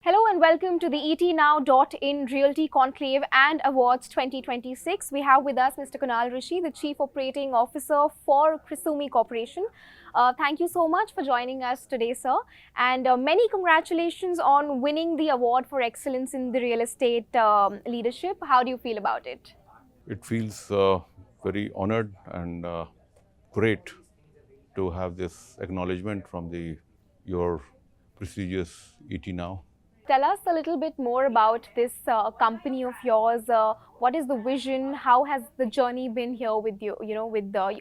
Hello and welcome to the ETNow.in Realty Conclave and Awards 2026. We have with us Mr. Kunal Rishi, the Chief Operating Officer for Crisumi Corporation. Thank you so much for joining us today, sir. And many congratulations on winning the award for excellence in the real estate leadership. How do you feel about it? It feels very honored and great to have this acknowledgement from your prestigious ET Now. Tell us a little bit more about this company of yours. What is the vision? How has the journey been here with you?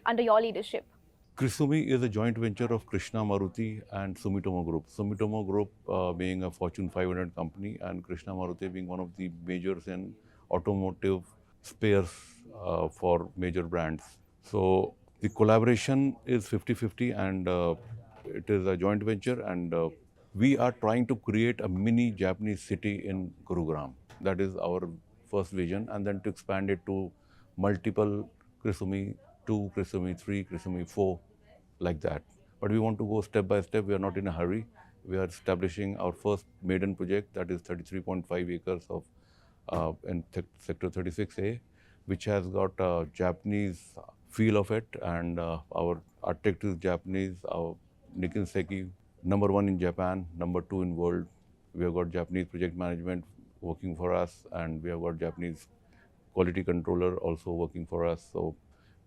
Under your leadership. Crisumi is a joint venture of Krishna Maruti and Sumitomo Group. Sumitomo Group being a Fortune 500 company and Krishna Maruti being one of the majors in automotive spares for major brands. So the collaboration is 50-50 and it is a joint venture and we are trying to create a mini Japanese city in Gurugram. That is our first vision, and then to expand it to multiple Crisumi 2, Crisumi 3, Crisumi 4, like that. But we want to go step by step. We are not in a hurry. We are establishing our first maiden project, that is 33.5 acres of in sector 36A, which has got a Japanese feel of it, and our architect is Japanese. Our Nikin Seki, number one in Japan, number two in world. We have got Japanese project management working for us, and we have got Japanese quality controller also working for us. So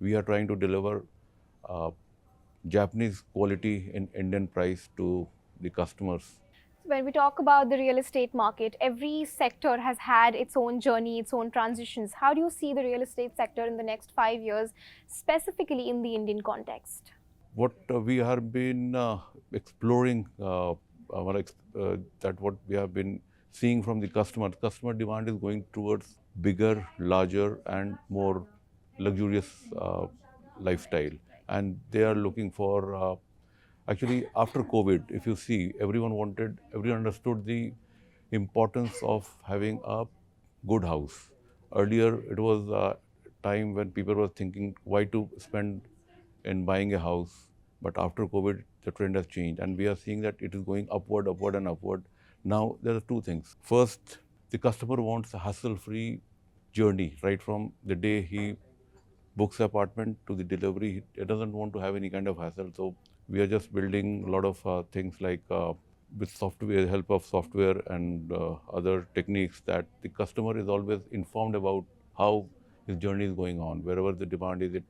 we are trying to deliver Japanese quality in Indian price to the customers. When we talk about the real estate market, every sector has had its own journey, its own transitions. How do you see the real estate sector in the next 5 years, specifically in the Indian context? What we have been exploring, that what we have been seeing from the customer demand is going towards bigger, larger, and more luxurious lifestyle. And they are looking for, actually, after COVID, if you see, everyone understood the importance of having a good house. Earlier, it was a time when people were thinking why to spend in buying a house. But after COVID, the trend has changed, and we are seeing that it is going upward, upward, and upward. Now, there are two things. First, the customer wants a hassle-free journey right from the day he books apartment to the delivery. He doesn't want to have any kind of hassle. So we are just building a lot of things like with software, help of software and other techniques, that the customer is always informed about how his journey is going on. Wherever the demand is,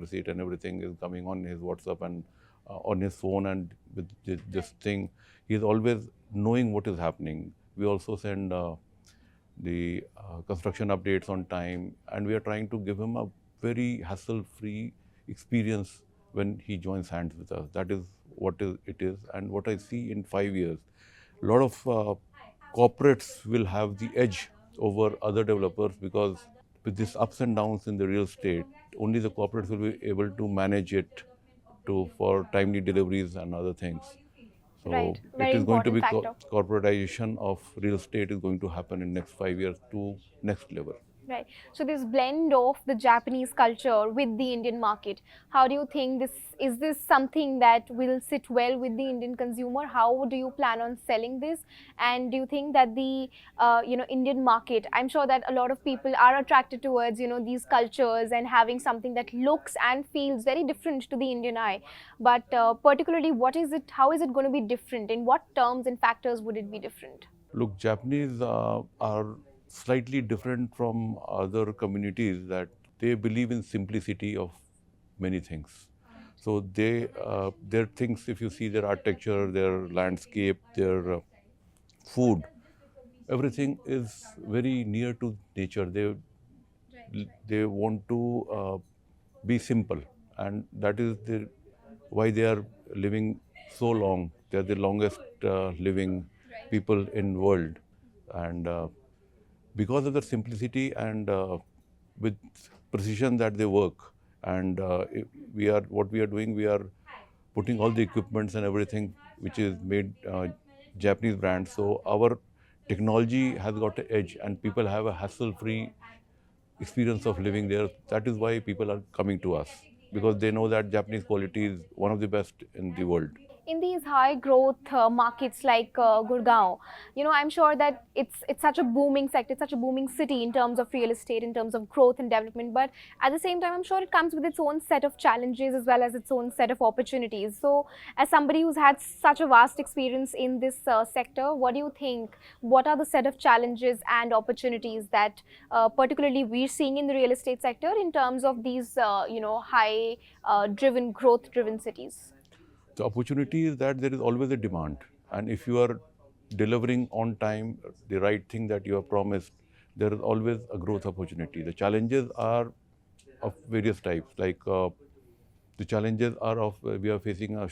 receipt and everything is coming on his WhatsApp and on his phone, and with this thing, he is always knowing what is happening. We also send the construction updates on time, and we are trying to give him a very hassle-free experience when he joins hands with us. That is what it is, and what I see in 5 years, a lot of corporates will have the edge over other developers, because with these ups and downs in the real estate, only the corporates will be able to manage it for timely deliveries and other things. So Right, it very is going to important be factor. corporatization of real estate is going to happen in next 5 years to next level. Right. So this blend of the Japanese culture with the Indian market, how do you think this something that will sit well with the Indian consumer? How do you plan on selling this? And do you think that the Indian market, I'm sure that a lot of people are attracted towards these cultures and having something that looks and feels very different to the Indian eye. But particularly, what is it? How is it going to be different? In what terms and factors would it be different? Look, Japanese are slightly different from other communities, that they believe in simplicity of many things. So their things, if you see their architecture, their landscape, their food, everything is very near to nature. They want to be simple, and that is why they are living so long. They are the longest living people in world, and because of the simplicity and with precision that they work, and what we are doing, we are putting all the equipments and everything which is made Japanese brand. So our technology has got an edge, and people have a hassle-free experience of living there. That is why people are coming to us, because they know that Japanese quality is one of the best in the world. In these high growth markets like Gurgaon, I'm sure that it's such a booming sector, it's such a booming city in terms of real estate, in terms of growth and development. But at the same time, I'm sure it comes with its own set of challenges as well as its own set of opportunities. So, as somebody who's had such a vast experience in this sector, what do you think? What are the set of challenges and opportunities that, particularly, we're seeing in the real estate sector in terms of these, high driven, growth driven cities? The opportunity is that there is always a demand, and if you are delivering on time the right thing that you have promised, there is always a growth opportunity. The challenges are of various types, like the challenges are of we are facing a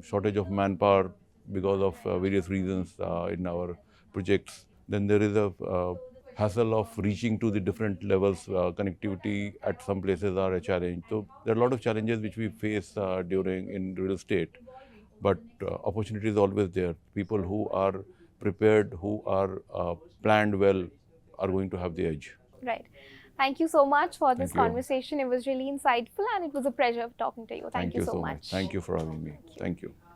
shortage of manpower because of various reasons in our projects. Then there is a hassle of reaching to the different levels. Connectivity at some places are a challenge. So there are a lot of challenges which we face during in real estate, but opportunity is always there. People who are prepared, who are planned well, are going to have the edge. Right. Thank you so much for this Thank you. conversation. It was really insightful and it was a pleasure talking to you. Thank you so Thank much. you for having me. Thank you.